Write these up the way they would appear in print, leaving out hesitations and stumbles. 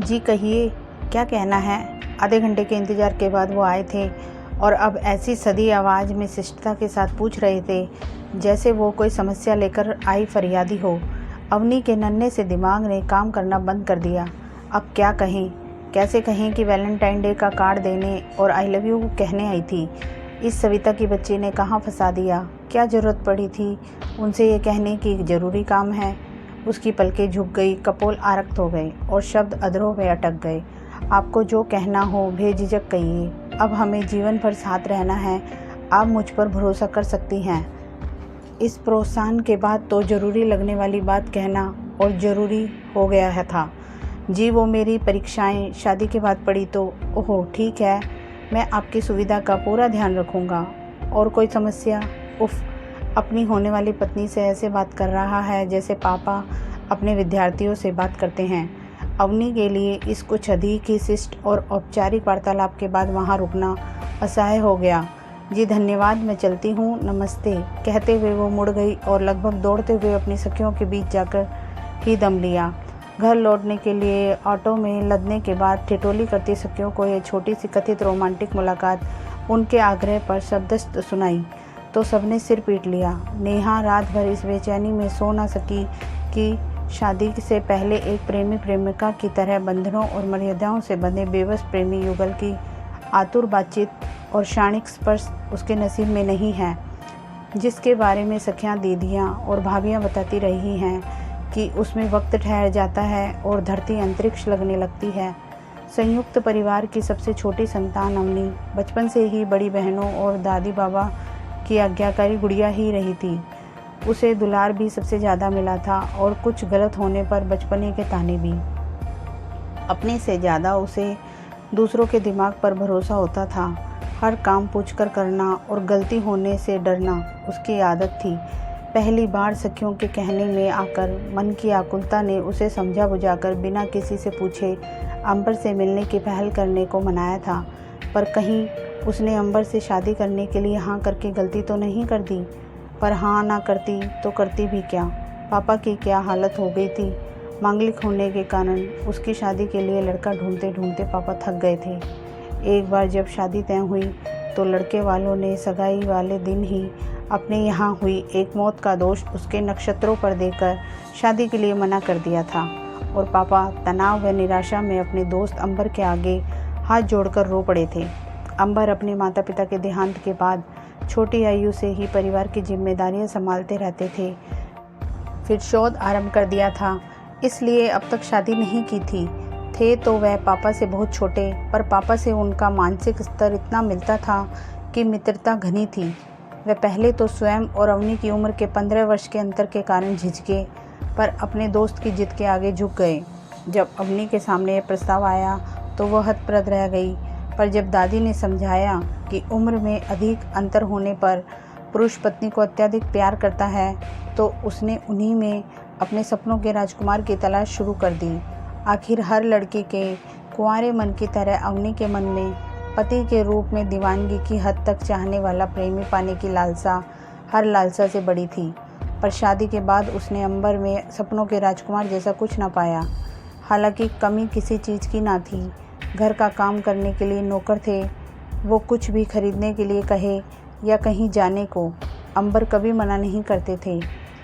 जी कहिए, क्या कहना है। आधे घंटे के इंतज़ार के बाद वो आए थे और अब ऐसी सधी आवाज़ में शिष्टता के साथ पूछ रहे थे जैसे वो कोई समस्या लेकर आई फरियादी हो। अवनी के नन्हे से दिमाग ने काम करना बंद कर दिया। अब क्या कहें, कैसे कहें कि वैलेंटाइन डे का कार्ड देने और आई लव यू कहने आई थी। इस सविता की बच्ची ने कहाँ फंसा दिया। क्या ज़रूरत पड़ी थी उनसे ये कहने की ज़रूरी काम है। उसकी पलकें झुक गई, कपोल आरक्त हो गए और शब्द अधरों में अटक गए। आपको जो कहना हो बेझिझक कहिए। अब हमें जीवन भर साथ रहना है। आप मुझ पर भरोसा कर सकती हैं। इस प्रोत्साहन के बाद तो ज़रूरी लगने वाली बात कहना और ज़रूरी हो गया है था। जी वो मेरी परीक्षाएं शादी के बाद पड़ी तो ओहो ठीक है, मैं आपकी सुविधा का पूरा ध्यान रखूँगा। और कोई समस्या? उफ़, अपनी होने वाली पत्नी से ऐसे बात कर रहा है जैसे पापा अपने विद्यार्थियों से बात करते हैं। अवनी के लिए इस कुछ अधिक ही शिष्ट और औपचारिक वार्तालाप के बाद वहाँ रुकना असह्य हो गया। जी धन्यवाद, मैं चलती हूँ, नमस्ते कहते हुए वो मुड़ गई और लगभग दौड़ते हुए अपनी सखियों के बीच जाकर ही दम लिया। घर लौटने के लिए ऑटो में लदने के बाद ठिठोली करती सखियों को यह छोटी सी कथित रोमांटिक मुलाकात उनके आग्रह पर शब्दस्त सुनाई तो सबने सिर पीट लिया। नेहा रात भर इस बेचैनी में सो न सकी कि शादी से पहले एक प्रेमी प्रेमिका की तरह बंधनों और मर्यादाओं से बंधे बेबस प्रेमी युगल की आतुर बातचीत और क्षणिक स्पर्श उसके नसीब में नहीं है, जिसके बारे में सखियां, दीदियां और भाभियां बताती रही हैं कि उसमें वक्त ठहर जाता है और धरती अंतरिक्ष लगने लगती है। संयुक्त परिवार की सबसे छोटी संतान अवनी बचपन से ही बड़ी बहनों और दादी बाबा की आज्ञाकारी गुड़िया ही रही थी। उसे दुलार भी सबसे ज़्यादा मिला था और कुछ गलत होने पर बचपने के ताने भी। अपने से ज़्यादा उसे दूसरों के दिमाग पर भरोसा होता था। हर काम पूछकर करना और गलती होने से डरना उसकी आदत थी। पहली बार सखियों के कहने में आकर मन की आकुलता ने उसे समझा बुझाकर बिना किसी से पूछे अंबर से मिलने की पहल करने को मनाया था। पर कहीं उसने अंबर से शादी करने के लिए हाँ करके गलती तो नहीं कर दी। पर हाँ ना करती तो करती भी क्या। पापा की क्या हालत हो गई थी। मांगलिक होने के कारण उसकी शादी के लिए लड़का ढूंढते ढूंढते पापा थक गए थे। एक बार जब शादी तय हुई तो लड़के वालों ने सगाई वाले दिन ही अपने यहाँ हुई एक मौत का दोष उसके नक्षत्रों पर देकर शादी के लिए मना कर दिया था और पापा तनाव व निराशा में अपने दोस्त अंबर के आगे हाथ जोड़कर रो पड़े थे। अंबर अपने माता पिता के देहांत के बाद छोटी आयु से ही परिवार की जिम्मेदारियां संभालते रहते फिर शोध आरंभ कर दिया था, इसलिए अब तक शादी नहीं की थी। थे तो वह पापा से बहुत छोटे, पर पापा से उनका मानसिक स्तर इतना मिलता था कि मित्रता घनी थी। वह पहले तो स्वयं और अवनी की उम्र के 15 वर्ष के अंतर के कारण झिझके, पर अपने दोस्त की जिद के आगे झुक गए। जब अवनी के सामने यह प्रस्ताव आया तो वह हतप्रभ रह गई, पर जब दादी ने समझाया कि उम्र में अधिक अंतर होने पर पुरुष पत्नी को अत्यधिक प्यार करता है, तो उसने उन्हीं में अपने सपनों के राजकुमार की तलाश शुरू कर दी। आखिर हर लड़की के कुंवारे मन की तरह अवनी के मन में पति के रूप में दीवानगी की हद तक चाहने वाला प्रेमी पाने की लालसा हर लालसा से बड़ी थी। पर शादी के बाद उसने अंबर में सपनों के राजकुमार जैसा कुछ न पाया। हालांकि कमी किसी चीज़ की ना थी। घर का काम करने के लिए नौकर थे। वो कुछ भी खरीदने के लिए कहे या कहीं जाने को अंबर कभी मना नहीं करते थे,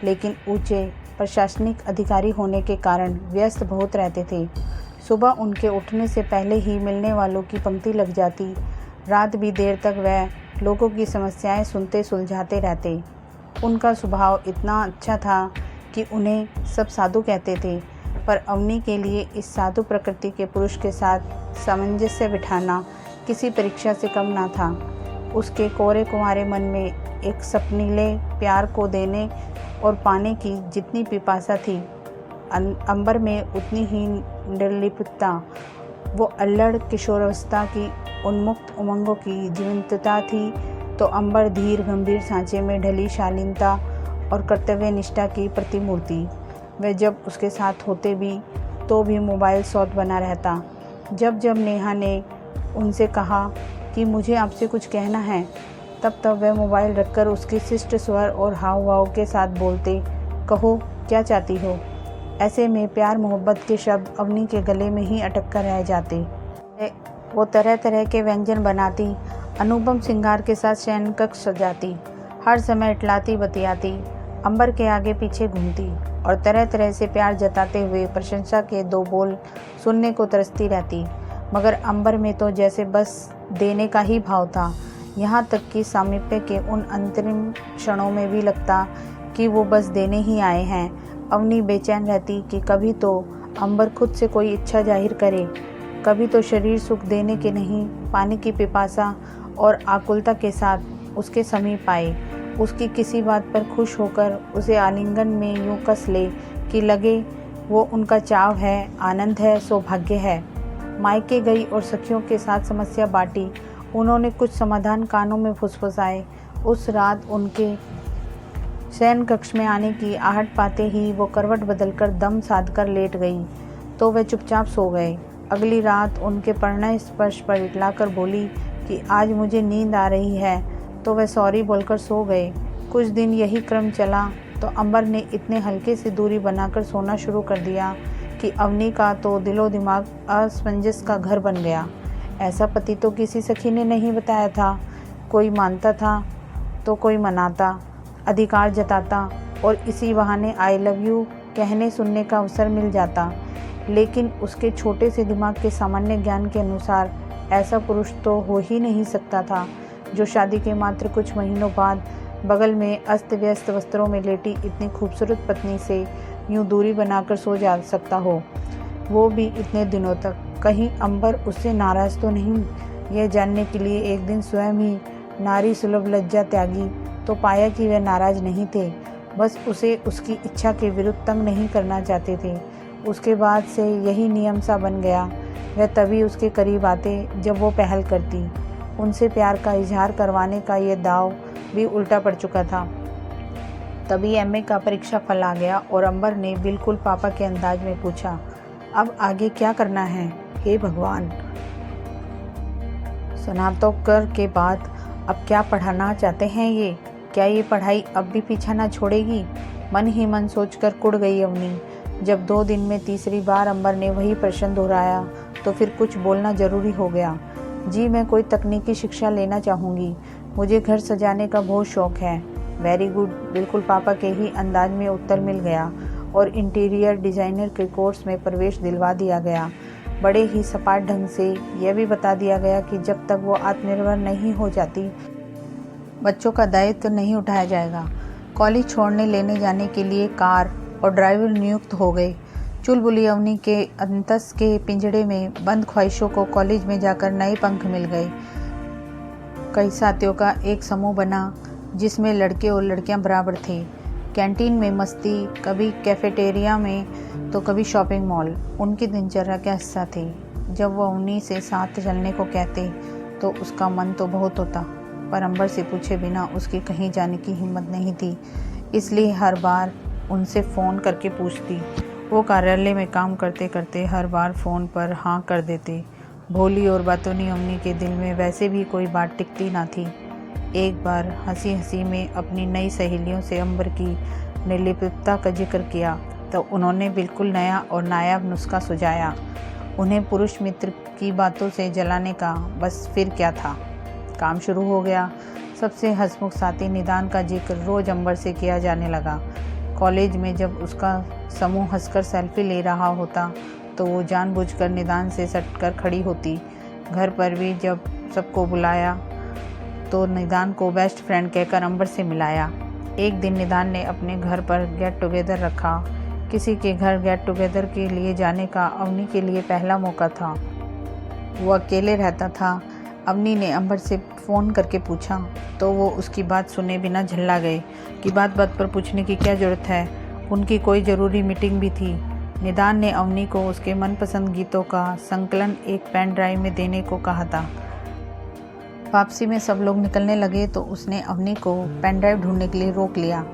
लेकिन ऊंचे प्रशासनिक अधिकारी होने के कारण व्यस्त बहुत रहते थे। सुबह उनके उठने से पहले ही मिलने वालों की पंक्ति लग जाती। रात भी देर तक वह लोगों की समस्याएं सुनते सुलझाते रहते। उनका स्वभाव इतना अच्छा था कि उन्हें सब साधु कहते थे, पर अवनी के लिए इस साधु प्रकृति के पुरुष के साथ सामंजस्य बिठाना किसी परीक्षा से कम ना था। उसके कोरे कुंवारे मन में एक सपनीले प्यार को देने और पाने की जितनी पिपासा थी, अंबर में उतनी ही निर्लिप्तता। वो अल्लड़ किशोरावस्था की उन्मुक्त उमंगों की जीवंतता थी, तो अंबर धीर गंभीर सांचे में ढली शालीनता और कर्तव्य निष्ठा की प्रतिमूर्ति। वह जब उसके साथ होते भी तो भी मोबाइल सौत बना रहता। जब जब नेहा ने उनसे कहा कि मुझे आपसे कुछ कहना है, तब तब वह मोबाइल रखकर उसकी शिष्ट स्वर और हाव भाव के साथ बोलते, कहो क्या चाहती हो। ऐसे में प्यार मोहब्बत के शब्द अवनी के गले में ही अटक कर रह जाते। वो तरह तरह के व्यंजन बनाती, अनुपम श्रृंगार के साथ शयन कक्ष सजाती, हर समय इटलाती बतियाती, अंबर के आगे पीछे घूमती और तरह तरह से प्यार जताते हुए प्रशंसा के दो बोल सुनने को तरसती रहती। मगर अंबर में तो जैसे बस देने का ही भाव था। यहाँ तक कि सामीप्य के उन अंतरिम क्षणों में भी लगता कि वो बस देने ही आए हैं। अवनी बेचैन रहती कि कभी तो अंबर खुद से कोई इच्छा जाहिर करे, कभी तो शरीर सुख देने के नहीं पानी की पिपासा और आकुलता के साथ उसके समीप आए, उसकी किसी बात पर खुश होकर उसे आलिंगन में यूं कस ले कि लगे वो उनका चाव है, आनंद है, सौभाग्य है। मायके गई और सखियों के साथ समस्या बांटी। उन्होंने कुछ समाधान कानों में फुसफुसाए। उस रात उनके शयन कक्ष में आने की आहट पाते ही वो करवट बदलकर दम साधकर लेट गई तो वे चुपचाप सो गए। अगली रात उनके प्रणय स्पर्श पर इटलाकर बोली कि आज मुझे नींद आ रही है, तो वे सॉरी बोलकर सो गए। कुछ दिन यही क्रम चला तो अंबर ने इतने हल्के से दूरी बनाकर सोना शुरू कर दिया कि अवनी का तो दिलो दिमाग असमंजस का घर बन गया। ऐसा पति तो किसी सखी ने नहीं बताया था। कोई मानता था तो कोई मनाता, अधिकार जताता और इसी बहाने आई लव यू कहने सुनने का अवसर मिल जाता। लेकिन उसके छोटे से दिमाग के सामान्य ज्ञान के अनुसार ऐसा पुरुष तो हो ही नहीं सकता था जो शादी के मात्र कुछ महीनों बाद बगल में अस्त व्यस्त वस्त्रों में लेटी इतनी खूबसूरत पत्नी से यूं दूरी बनाकर सो जा सकता हो, वो भी इतने दिनों तक। कहीं अंबर उससे नाराज़ तो नहीं, यह जानने के लिए एक दिन स्वयं ही नारी सुलभ लज्जा त्यागी तो पाया कि वे नाराज़ नहीं थे, बस उसे उसकी इच्छा के विरुद्ध तंग नहीं करना चाहते थे। उसके बाद से यही नियम सा बन गया। वह तभी उसके करीब आते जब वो पहल करती। उनसे प्यार का इजहार करवाने का ये दाव भी उल्टा पड़ चुका था। तभी एमए का परीक्षा फल आ गया और अंबर ने बिल्कुल पापा के अंदाज में पूछा, अब आगे क्या करना है? हे भगवान, स्नातकोत्तर के बाद अब क्या पढ़ाना चाहते हैं ये? क्या ये पढ़ाई अब भी पीछा ना छोड़ेगी? मन ही मन सोचकर कुड़ गई अवनी। जब 2 दिन में तीसरी बार अंबर ने वही प्रश्न दोहराया तो फिर कुछ बोलना ज़रूरी हो गया। जी, मैं कोई तकनीकी शिक्षा लेना चाहूँगी। मुझे घर सजाने का बहुत शौक़ है। वेरी गुड, बिल्कुल पापा के ही अंदाज में उत्तर मिल गया और इंटीरियर डिज़ाइनर के कोर्स में प्रवेश दिलवा दिया गया। बड़े ही सपाट ढंग से यह भी बता दिया गया कि जब तक वो आत्मनिर्भर नहीं हो जाती बच्चों का दायित्व नहीं उठाया जाएगा। कॉलेज छोड़ने लेने जाने के लिए कार और ड्राइवर नियुक्त हो गए। चुलबुली अवनी के अंतस के पिंजड़े में बंद ख्वाहिशों को कॉलेज में जाकर नए पंख मिल गए। कई साथियों का एक समूह बना जिसमें लड़के और लड़कियां बराबर थे। कैंटीन में मस्ती, कभी कैफेटेरिया में तो कभी शॉपिंग मॉल उनकी दिनचर्या का हिस्सा थे। जब वह अवनी से साथ चलने को कहते तो उसका मन तो बहुत होता, पर अंबर से पूछे बिना उसकी कहीं जाने की हिम्मत नहीं थी, इसलिए हर बार उनसे फ़ोन करके पूछती। वो कार्यालय में काम करते करते हर बार फ़ोन पर हाँ कर देते। भोली और बातूनी अवनी के दिल में वैसे भी कोई बात टिकती ना थी। एक बार हंसी हंसी में अपनी नई सहेलियों से अंबर की निर्लिप्तता का जिक्र किया तो उन्होंने बिल्कुल नया और नायाब नुस्खा सुझाया। उन्हें पुरुष मित्र की बातों से जलाने का। बस फिर क्या था, काम शुरू हो गया। सबसे हंसमुख साथी निदान का जिक्र रोज़ अंबर से किया जाने लगा। कॉलेज में जब उसका समूह हंसकर सेल्फी ले रहा होता तो वो जानबूझकर निदान से सटकर खड़ी होती। घर पर भी जब सबको बुलाया तो निदान को बेस्ट फ्रेंड कहकर अंबर से मिलाया। एक दिन निदान ने अपने घर पर गेट टुगेदर रखा। किसी के घर गेट टुगेदर के लिए जाने का अवनी के लिए पहला मौका था। वो अकेले रहता था। अवनी ने अंबर से फ़ोन करके पूछा तो वो उसकी बात सुने बिना झल्ला गए कि बात बात पर पूछने की क्या ज़रूरत है। उनकी कोई ज़रूरी मीटिंग भी थी। निदान ने अवनी को उसके मनपसंद गीतों का संकलन एक पेन ड्राइव में देने को कहा था। वापसी में सब लोग निकलने लगे तो उसने अवनी को पेन ड्राइव ढूंढने के लिए रोक लिया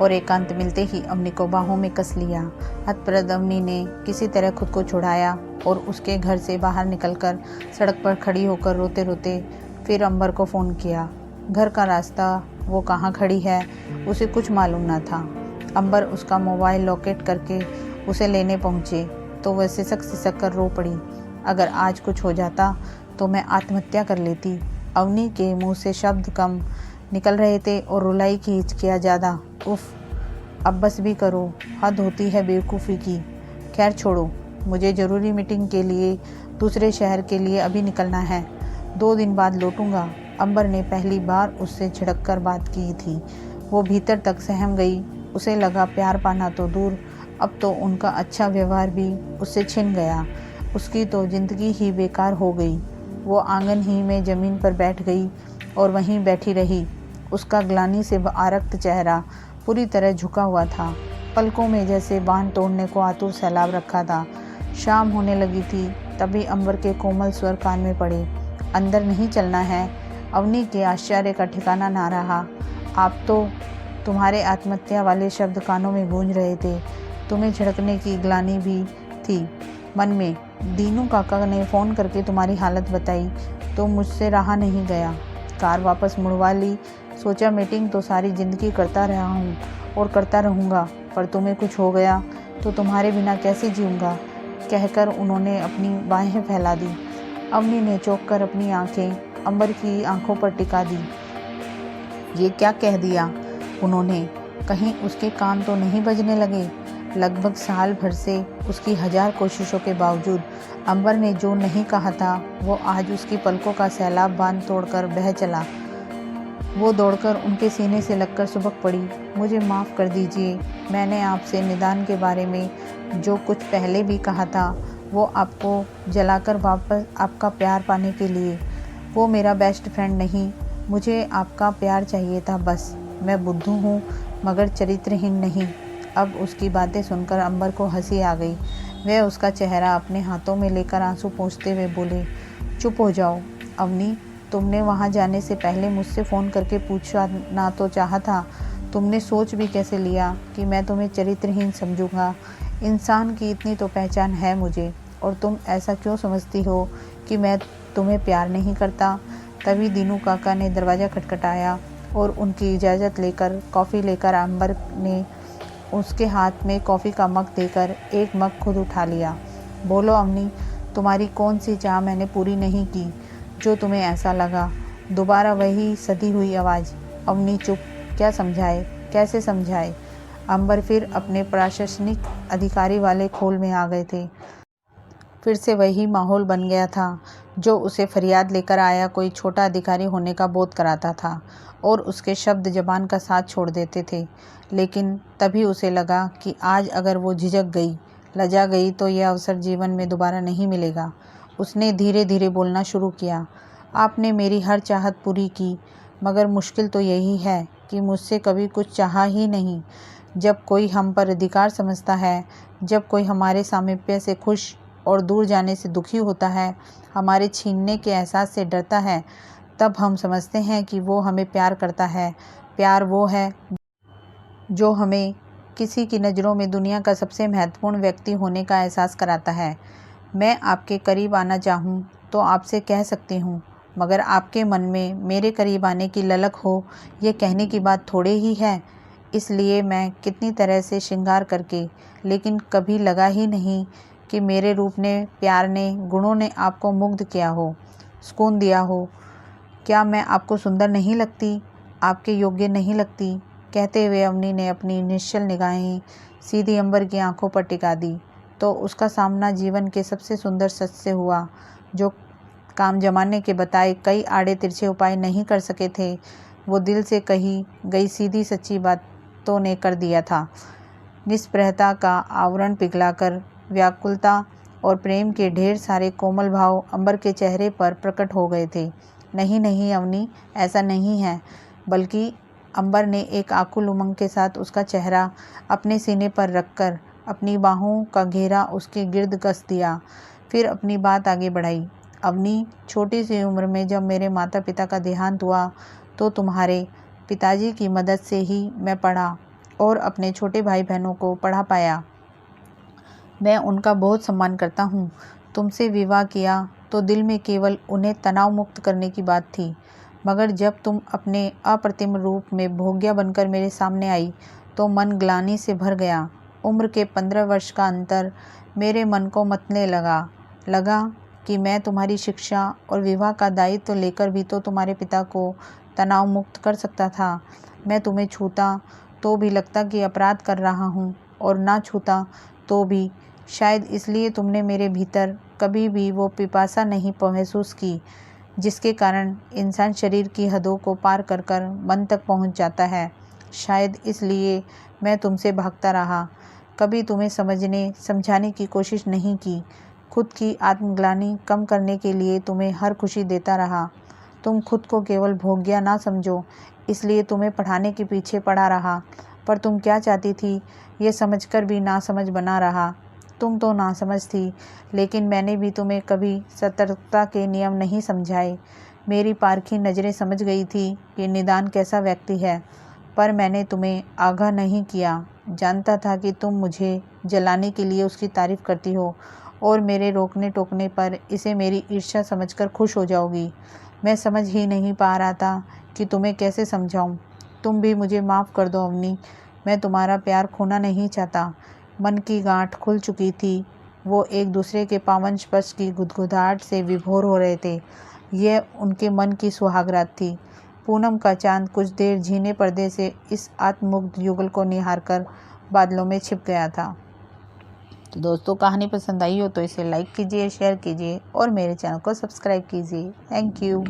और एकांत मिलते ही अवनी को बाहों में कस लिया। हतप्रद अवनी ने किसी तरह खुद को छुड़ाया और उसके घर से बाहर निकलकर सड़क पर खड़ी होकर रोते रोते फिर अंबर को फ़ोन किया। घर का रास्ता, वो कहाँ खड़ी है, उसे कुछ मालूम न था। अंबर उसका मोबाइल लोकेट करके उसे लेने पहुँचे तो वह सिसक सिसक कर रो पड़ी। अगर आज कुछ हो जाता तो मैं आत्महत्या कर लेती। अवनी के मुंह से शब्द कम निकल रहे थे और रुलाई की हिचकियाँ ज़्यादा। उफ, अब बस भी करो, हद होती है बेवकूफ़ी की। खैर छोड़ो, मुझे ज़रूरी मीटिंग के लिए दूसरे शहर के लिए अभी निकलना है। 2 दिन बाद लौटूंगा। अंबर ने पहली बार उससे झिड़क कर बात की थी। वो भीतर तक सहम गई। उसे लगा प्यार पाना तो दूर, अब तो उनका अच्छा व्यवहार भी उससे छिन गया। उसकी तो ज़िंदगी ही बेकार हो गई। वो आंगन ही में ज़मीन पर बैठ गई और वहीं बैठी रही। उसका ग्लानि से आरक्त चेहरा पूरी तरह झुका हुआ था। पलकों में जैसे बांध तोड़ने को आतुर सैलाब रखा था। शाम होने लगी थी, तभी अंबर के कोमल स्वर कान में पड़े। अंदर नहीं चलना है। अवनी के आश्चर्य का ठिकाना ना रहा। आप तो, तुम्हारे आत्महत्या वाले शब्द कानों में गूंज रहे थे। तुम्हें झड़कने की ग्लानि भी थी मन में। दीनू काका ने फ़ोन करके तुम्हारी हालत बताई तो मुझसे रहा नहीं गया। कार वापस मुड़वा ली। सोचा मीटिंग तो सारी ज़िंदगी करता रहा हूँ और करता रहूँगा, पर तुम्हें कुछ हो गया तो तुम्हारे बिना कैसे जीऊँगा, कहकर उन्होंने अपनी बाहें फैला दी। अवनी ने चौंक कर अपनी आंखें अंबर की आंखों पर टिका दी। ये क्या कह दिया उन्होंने? कहीं उसके कान तो नहीं बजने लगे? लगभग साल भर से उसकी 1000 कोशिशों के बावजूद अंबर ने जो नहीं कहा था वो आज उसकी पलकों का सैलाब बांध तोड़कर बह चला। वो दौड़कर उनके सीने से लगकर सुबक पड़ी। मुझे माफ़ कर दीजिए, मैंने आपसे निदान के बारे में जो कुछ पहले भी कहा था वो आपको जलाकर वापस आपका प्यार पाने के लिए। वो मेरा बेस्ट फ्रेंड नहीं, मुझे आपका प्यार चाहिए था बस। मैं बुद्धू हूँ मगर चरित्रहीन नहीं। अब उसकी बातें सुनकर अंबर को हंसी आ गई। वह उसका चेहरा अपने हाथों में लेकर आंसू पोंछते हुए बोले, चुप हो जाओ अवनी, तुमने वहाँ जाने से पहले मुझसे फ़ोन करके पूछना तो चाहा था। तुमने सोच भी कैसे लिया कि मैं तुम्हें चरित्रहीन समझूंगा? इंसान की इतनी तो पहचान है मुझे, और तुम ऐसा क्यों समझती हो कि मैं तुम्हें प्यार नहीं करता? तभी दीनू काका ने दरवाज़ा खटखटाया और उनकी इजाज़त लेकर कॉफ़ी लेकर अंबर ने उसके हाथ में कॉफ़ी का मग देकर एक मग खुद उठा लिया। बोलो अवनी, तुम्हारी कौन सी चाह मैंने पूरी नहीं की जो तुम्हें ऐसा लगा? दोबारा वही सधी हुई आवाज़। अवनी चुप। क्या समझाए, कैसे समझाए? अंबर फिर अपने प्रशासनिक अधिकारी वाले खोल में आ गए थे। फिर से वही माहौल बन गया था जो उसे फरियाद लेकर आया कोई छोटा अधिकारी होने का बोध कराता था, और उसके शब्द ज़बान का साथ छोड़ देते थे। लेकिन तभी उसे लगा कि आज अगर वो झिझक गई, लजा गई तो यह अवसर जीवन में दोबारा नहीं मिलेगा। उसने धीरे धीरे बोलना शुरू किया। आपने मेरी हर चाहत पूरी की, मगर मुश्किल तो यही है कि मुझसे कभी कुछ चाहा ही नहीं। जब कोई हम पर अधिकार समझता है, जब कोई हमारे सामीप्य से खुश और दूर जाने से दुखी होता है, हमारे छीनने के एहसास से डरता है, तब हम समझते हैं कि वो हमें प्यार करता है। प्यार वो है जो हमें किसी की नज़रों में दुनिया का सबसे महत्वपूर्ण व्यक्ति होने का एहसास कराता है। मैं आपके करीब आना चाहूँ तो आपसे कह सकती हूँ, मगर आपके मन में मेरे करीब आने की ललक हो, ये कहने की बात थोड़े ही है। इसलिए मैं कितनी तरह से श्रृंगार करके, लेकिन कभी लगा ही नहीं कि मेरे रूप ने, प्यार ने, गुणों ने आपको मुग्ध किया हो, सुकून दिया हो। क्या मैं आपको सुंदर नहीं लगती, आपके योग्य नहीं लगती? कहते हुए अवनी ने अपनी निश्चल निगाहें सीधी अंबर की आंखों पर टिका दी तो उसका सामना जीवन के सबसे सुंदर सच से हुआ, जो काम जमाने के बताए कई आड़े तिरछे उपाय नहीं कर सके थे, वो दिल से कही गई सीधी सच्ची बातों ने कर दिया था। निष्प्रहता का आवरण पिघलाकर व्याकुलता और प्रेम के ढेर सारे कोमल भाव अंबर के चेहरे पर प्रकट हो गए थे। नहीं नहीं अवनी, ऐसा नहीं है। बल्कि अंबर ने एक आकुल उमंग के साथ उसका चेहरा अपने सीने पर रखकर अपनी बाहों का घेरा उसके गिर्द कस दिया। फिर अपनी बात आगे बढ़ाई। अवनी, छोटी सी उम्र में जब मेरे माता पिता का देहांत हुआ तो तुम्हारे पिताजी की मदद से ही मैं पढ़ा और अपने छोटे भाई बहनों को पढ़ा पाया। मैं उनका बहुत सम्मान करता हूँ। तुमसे विवाह किया तो दिल में केवल उन्हें तनाव मुक्त करने की बात थी, मगर जब तुम अपने अप्रतिम रूप में भोग्या बनकर मेरे सामने आई तो मन ग्लानि से भर गया। उम्र के 15 वर्ष का अंतर मेरे मन को मतने लगा कि मैं तुम्हारी शिक्षा और विवाह का दायित्व लेकर भी तो तुम्हारे पिता को तनाव मुक्त कर सकता था। मैं तुम्हें छूता तो भी लगता कि अपराध कर रहा हूँ, और ना छूता तो भी। शायद इसलिए तुमने मेरे भीतर कभी भी वो पिपासा नहीं महसूस की जिसके कारण इंसान शरीर की हदों को पार कर कर मन तक पहुँच जाता है। शायद इसलिए मैं तुमसे भागता रहा, कभी तुम्हें समझाने की कोशिश नहीं की। खुद की आत्मग्लानि कम करने के लिए तुम्हें हर खुशी देता रहा। तुम खुद को केवल भोग्या ना समझो, इसलिए तुम्हें पढ़ाने के पीछे पड़ा रहा। पर तुम क्या चाहती थी ये समझकर भी नासमझ बना रहा। तुम तो नासमझ थी, लेकिन मैंने भी तुम्हें कभी सतर्कता के नियम नहीं समझाए। मेरी पारखी नज़रें समझ गई थी कि निदान कैसा व्यक्ति है, पर मैंने तुम्हें आगाह नहीं किया। जानता था कि तुम मुझे जलाने के लिए उसकी तारीफ़ करती हो और मेरे रोकने टोकने पर इसे मेरी ईर्ष्या समझकर खुश हो जाओगी। मैं समझ ही नहीं पा रहा था कि तुम्हें कैसे समझाऊं। तुम भी मुझे माफ़ कर दो अवनी, मैं तुम्हारा प्यार खोना नहीं चाहता। मन की गांठ खुल चुकी थी। वो एक दूसरे के पावन स्पर्श की गुदगुदाहट से विभोर हो रहे थे। यह उनके मन की सुहागरात थी। पूनम का चांद कुछ देर झीने पर्दे से इस आत्ममुग्ध युगल को निहार कर बादलों में छिप गया था। तो दोस्तों, कहानी पसंद आई हो तो इसे लाइक कीजिए, शेयर कीजिए और मेरे चैनल को सब्सक्राइब कीजिए। Thank you.